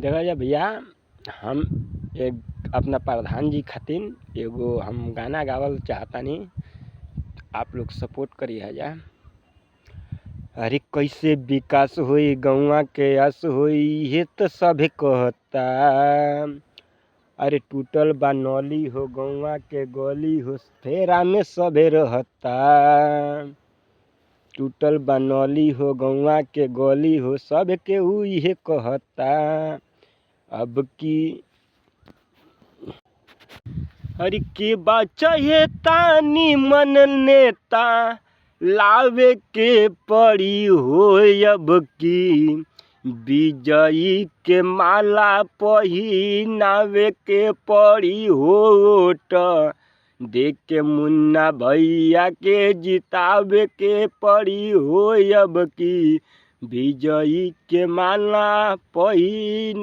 देखा जा भैया, हम एक अपना प्रधान जी खातिर एगो हम गाना गावल चाहतानी, आप लोग सपोर्ट करिए जा। अरे कैसे विकास होई गौवा के आस होई ये तो सभे कहता। अरे टूटल बा नली हो गौवा के गली हो फेरा में सभे रहता। टूटल बा नली हो गौवा के गली हो सब के इहे कहता। अब की अरे के बा चाहे तानी मन नेता लावे के पड़ी हो। अब की विजयी के माला पहिनावे के पड़ी होट। देख के मुन्ना भैया के जितावे के पड़ी हो। अब की विजयी के माला पहिना